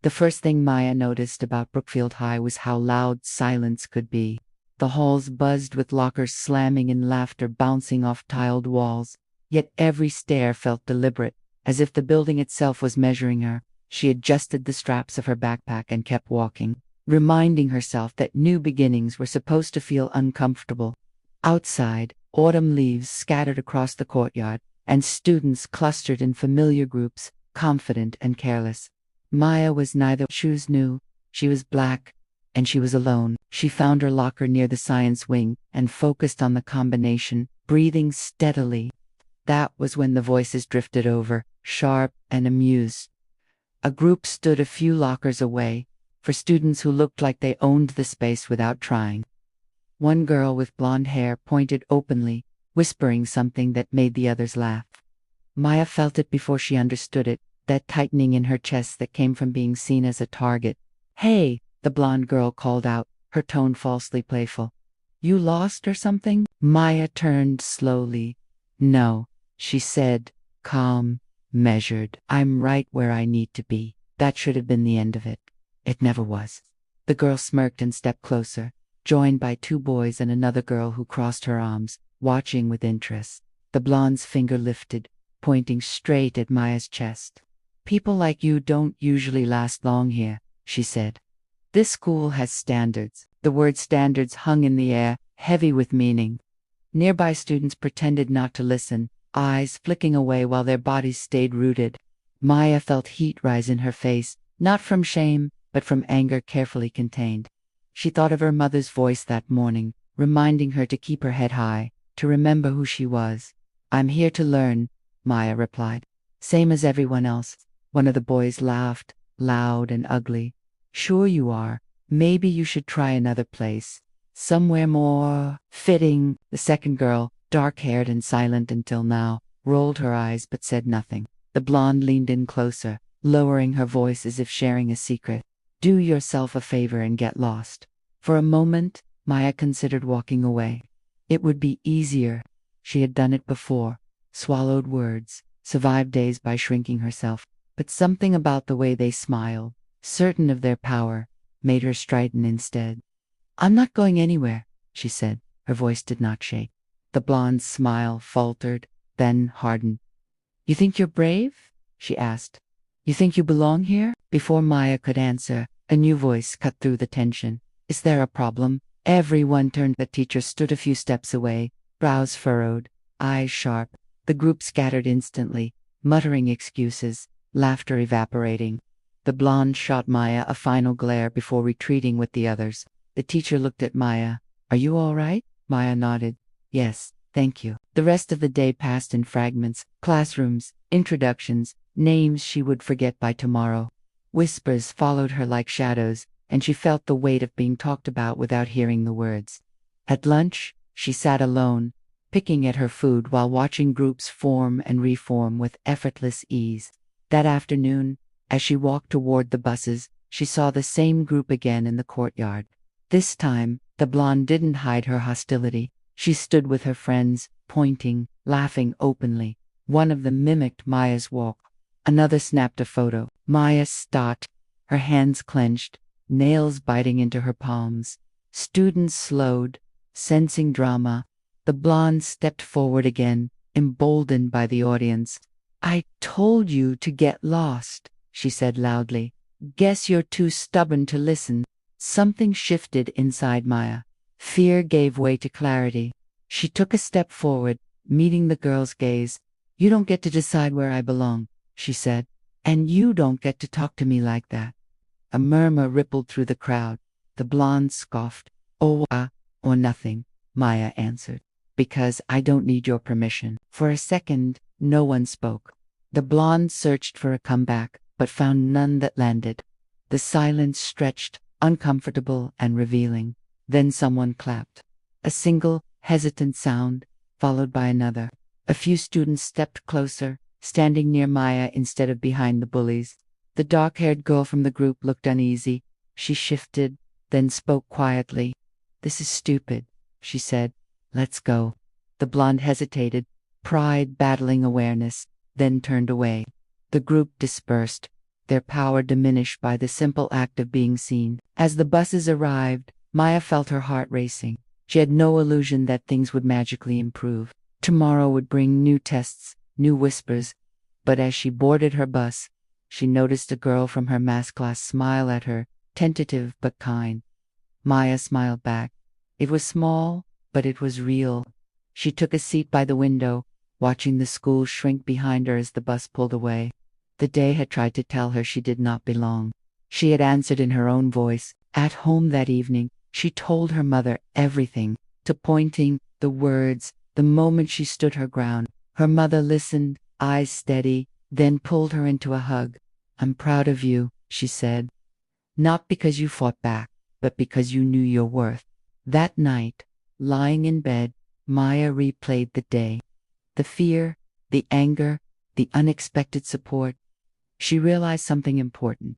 The first thing Maya noticed about Brookfield High was how loud silence could be. The halls buzzed with lockers slamming and laughter bouncing off tiled walls, yet every stare felt deliberate, as if the building itself was measuring her. She adjusted the straps of her backpack and kept walking, reminding herself that new beginnings were supposed to feel uncomfortable. Outside, autumn leaves scattered across the courtyard, and students clustered in familiar groups, confident and careless. Maya was neither. Shoes new, she was black, and she was alone. She found her locker near the science wing and focused on the combination, breathing steadily. That was when the voices drifted over, sharp and amused. A group stood a few lockers away, for students who looked like they owned the space without trying. One girl with blonde hair pointed openly, whispering something that made the others laugh. Maya felt it before she understood it, that tightening in her chest that came from being seen as a target. "Hey," the blonde girl called out, her tone falsely playful. "You lost or something?" Maya turned slowly. "No," she said, calm, measured. "I'm right where I need to be." That should have been the end of it. It never was. The girl smirked and stepped closer, joined by two boys and another girl who crossed her arms, watching with interest. The blonde's finger lifted, pointing straight at Maya's chest. "People like you don't usually last long here," she said. "This school has standards." The word standards hung in the air, heavy with meaning. Nearby students pretended not to listen, eyes flicking away while their bodies stayed rooted. Maya felt heat rise in her face, not from shame, but from anger carefully contained. She thought of her mother's voice that morning, reminding her to keep her head high, to remember who she was. "I'm here to learn," Maya replied. "Same as everyone else." One of the boys laughed, loud and ugly. "Sure you are. Maybe you should try another place. Somewhere more fitting." The second girl, dark-haired and silent until now, rolled her eyes but said nothing. The blonde leaned in closer, lowering her voice as if sharing a secret. "Do yourself a favor and get lost." For a moment, Maya considered walking away. It would be easier. She had done it before, swallowed words, survived days by shrinking herself. But something about the way they smiled, certain of their power, made her strident instead. "I'm not going anywhere," she said. Her voice did not shake. The blonde's smile faltered, then hardened. "You think you're brave?" she asked. "You think you belong here?" Before Maya could answer, a new voice cut through the tension. "Is there a problem?" Everyone turned. The teacher stood a few steps away, brows furrowed, eyes sharp. The group scattered instantly, muttering excuses, laughter evaporating. The blonde shot Maya a final glare before retreating with the others. The teacher looked at Maya. "Are you all right?" Maya nodded. "Yes, thank you." The rest of the day passed in fragments, classrooms, introductions, names she would forget by tomorrow. Whispers followed her like shadows, and she felt the weight of being talked about without hearing the words. At lunch, she sat alone, picking at her food while watching groups form and reform with effortless ease. That afternoon, as she walked toward the buses, she saw the same group again in the courtyard. This time, the blonde didn't hide her hostility. She stood with her friends, pointing, laughing openly. One of them mimicked Maya's walk. Another snapped a photo. Maya stopped, her hands clenched, nails biting into her palms. Students slowed, sensing drama. The blonde stepped forward again, emboldened by the audience. "I told you to get lost," she said loudly. "Guess you're too stubborn to listen." Something shifted inside Maya. Fear gave way to clarity. She took a step forward, meeting the girl's gaze. "You don't get to decide where I belong," she said. "And you don't get to talk to me like that." A murmur rippled through the crowd. The blonde scoffed. "Oh, or nothing," Maya answered. "Because I don't need your permission." For a second, no one spoke. The blonde searched for a comeback, but found none that landed. The silence stretched, uncomfortable and revealing. Then someone clapped. A single, hesitant sound, followed by another. A few students stepped closer, standing near Maya instead of behind the bullies. The dark-haired girl from the group looked uneasy. She shifted, then spoke quietly. "This is stupid," she said. "Let's go." The blonde hesitated, pride battling awareness, then turned away. The group dispersed, their power diminished by the simple act of being seen. As the buses arrived, Maya felt her heart racing. She had no illusion that things would magically improve. Tomorrow would bring new tests, new whispers. But as she boarded her bus, she noticed a girl from her math class smile at her, tentative but kind. Maya smiled back. It was small, but it was real. She took a seat by the window, watching the school shrink behind her as the bus pulled away. The day had tried to tell her she did not belong. She had answered in her own voice. At home that evening, she told her mother everything, to pointing, the words, the moment she stood her ground. Her mother listened, eyes steady, then pulled her into a hug. "I'm proud of you," she said. "Not because you fought back, but because you knew your worth." That night, lying in bed, Maya replayed the day. The fear, the anger, the unexpected support. She realized something important.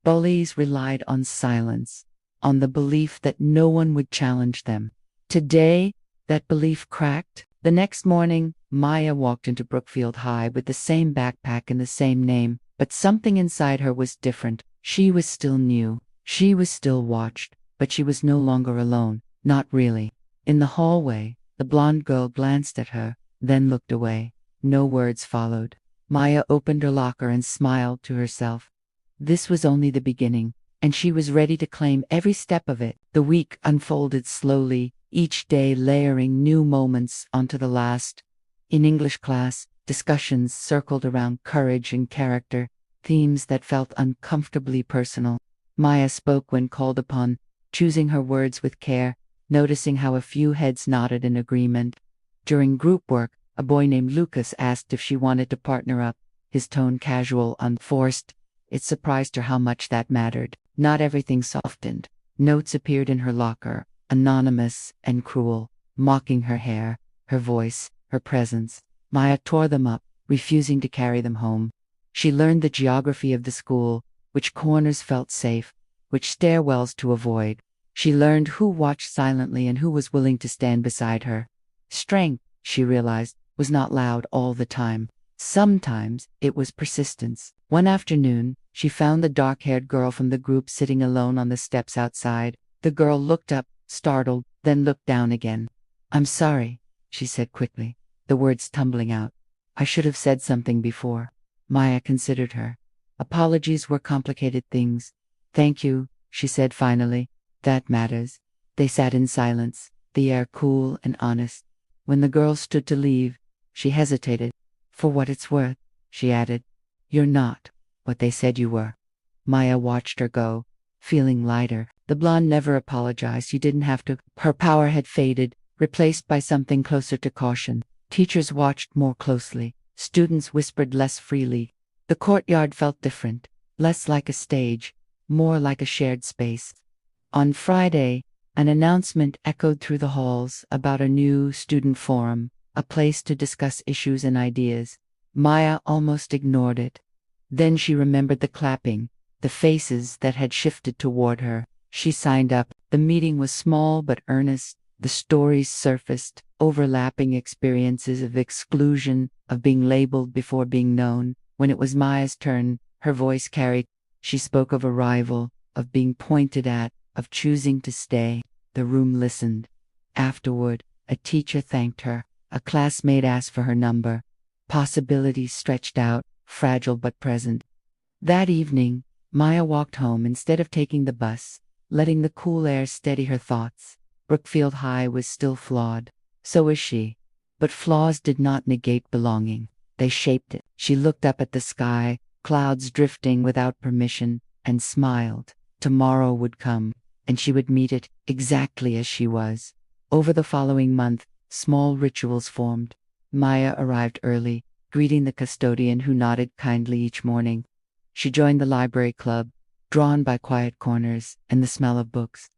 Bullies relied on silence, on the belief that no one would challenge them. Today, that belief cracked. The next morning, Maya walked into Brookfield High with the same backpack and the same name, but something inside her was different. She was still new. She was still watched, but she was no longer alone. Not really. In the hallway, the blonde girl glanced at her, then looked away. No words followed. Maya opened her locker and smiled to herself. This was only the beginning, and she was ready to claim every step of it. The week unfolded slowly, each day layering new moments onto the last. In English class, discussions circled around courage and character, themes that felt uncomfortably personal. Maya spoke when called upon, choosing her words with care, noticing how a few heads nodded in agreement. During group work, a boy named Lucas asked if she wanted to partner up, his tone casual, unforced. It surprised her how much that mattered. Not everything softened. Notes appeared in her locker, anonymous and cruel, mocking her hair, her voice, her presence. Maya tore them up, refusing to carry them home. She learned the geography of the school, which corners felt safe, which stairwells to avoid. She learned who watched silently and who was willing to stand beside her. Strength, she realized, was not loud all the time. Sometimes it was persistence. One afternoon, she found the dark-haired girl from the group sitting alone on the steps outside. The girl looked up, startled, then looked down again. "I'm sorry," she said quickly, the words tumbling out. "I should have said something before." Maya considered her. Apologies were complicated things. "Thank you," she said finally. "That matters." They sat in silence, the air cool and honest. When the girl stood to leave, she hesitated. "For what it's worth," she added, "you're not what they said you were." Maya watched her go, feeling lighter. The blonde never apologized. You didn't have to. Her power had faded, replaced by something closer to caution. Teachers watched more closely. Students whispered less freely. The courtyard felt different, less like a stage, more like a shared space. On Friday, an announcement echoed through the halls about a new student forum, a place to discuss issues and ideas. Maya almost ignored it. Then she remembered the clapping, the faces that had shifted toward her. She signed up. The meeting was small but earnest. The stories surfaced, overlapping experiences of exclusion, of being labeled before being known. When it was Maya's turn, her voice carried. She spoke of arrival, of being pointed at, of choosing to stay. The room listened. Afterward, a teacher thanked her. A classmate asked for her number. Possibilities stretched out, fragile but present. That evening, Maya walked home instead of taking the bus, letting the cool air steady her thoughts. Brookfield High was still flawed. So was she. But flaws did not negate belonging. They shaped it. She looked up at the sky, clouds drifting without permission, and smiled. Tomorrow would come, and she would meet it exactly as she was. Over the following month, small rituals formed. Maya arrived early, greeting the custodian who nodded kindly each morning. She joined the library club, drawn by quiet corners and the smell of books.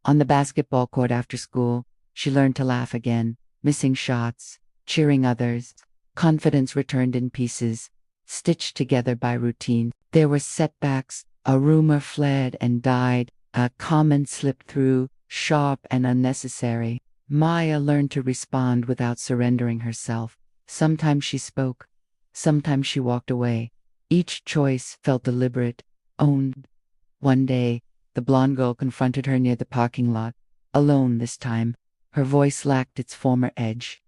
On the basketball court after school, she learned to laugh again, missing shots, cheering others. Confidence returned in pieces, stitched together by routine. There were setbacks. A rumor fled and died. A comment slipped through, sharp and unnecessary. Maya learned to respond without surrendering herself. Sometimes she spoke. Sometimes she walked away. Each choice felt deliberate, owned. One day, the blonde girl confronted her near the parking lot, alone this time. Her voice lacked its former edge.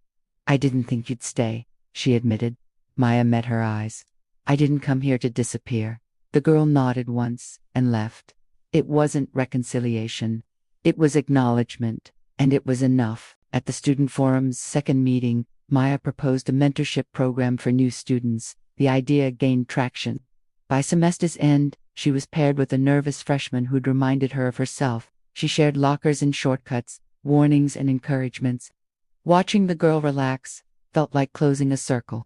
"I didn't think you'd stay," she admitted. Maya met her eyes. "I didn't come here to disappear." The girl nodded once and left. It wasn't reconciliation. It was acknowledgement, and it was enough. At the student forum's second meeting, Maya proposed a mentorship program for new students. The idea gained traction. By semester's end, she was paired with a nervous freshman who'd reminded her of herself. She shared lockers and shortcuts, warnings and encouragements. Watching the girl relax felt like closing a circle.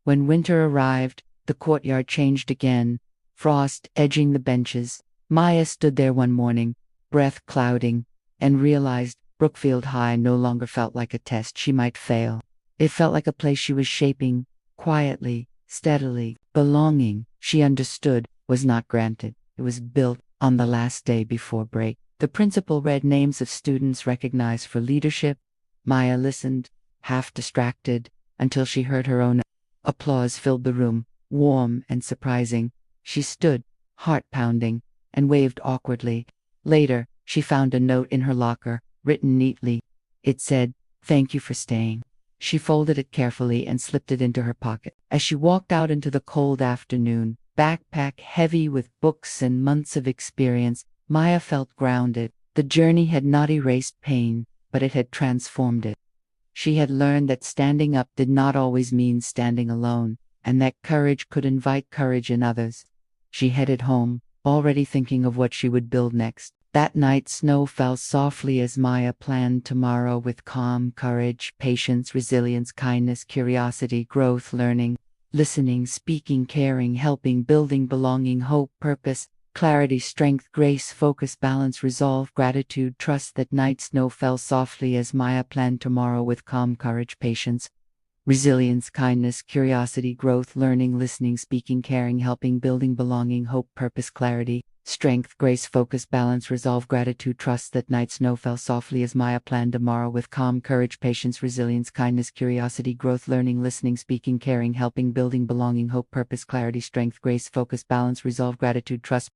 When winter arrived, the courtyard changed again, frost edging the benches. Maya stood there one morning, breath clouding, and realized Brookfield High no longer felt like a test she might fail. It felt like a place she was shaping, quietly, steadily. Belonging, she understood, was not granted. It was built on the last day before break. The principal read names of students recognized for leadership. Maya listened, half distracted, until she heard her own. Applause filled the room, warm and surprising. She stood, heart pounding, and waved awkwardly. Later, she found a note in her locker, written neatly. It said, "Thank you for staying." She folded it carefully and slipped it into her pocket. As she walked out into the cold afternoon, backpack heavy with books and months of experience, Maya felt grounded. The journey had not erased pain, but it had transformed it. She had learned that standing up did not always mean standing alone, and that courage could invite courage in others. She headed home, already thinking of what she would build next. That night, snow fell softly as Maya planned tomorrow with calm, courage, patience, resilience, kindness, curiosity, growth, learning, listening, speaking, caring, helping, building, belonging, hope, purpose, clarity, strength, grace, focus, balance, resolve, gratitude, trust. That night, snow fell softly as Maya planned tomorrow with calm, courage, patience, resilience, kindness, curiosity, growth, learning, listening, speaking, caring, helping, building, belonging, hope, purpose, clarity, strength, grace, focus, balance, resolve, gratitude, trust. That night, snow fell softly as Maya planned tomorrow with calm, courage, patience, resilience, kindness, curiosity, growth, learning, listening, speaking, caring, helping, building, belonging, hope, purpose, clarity, strength, grace, focus, balance, resolve, gratitude, trust.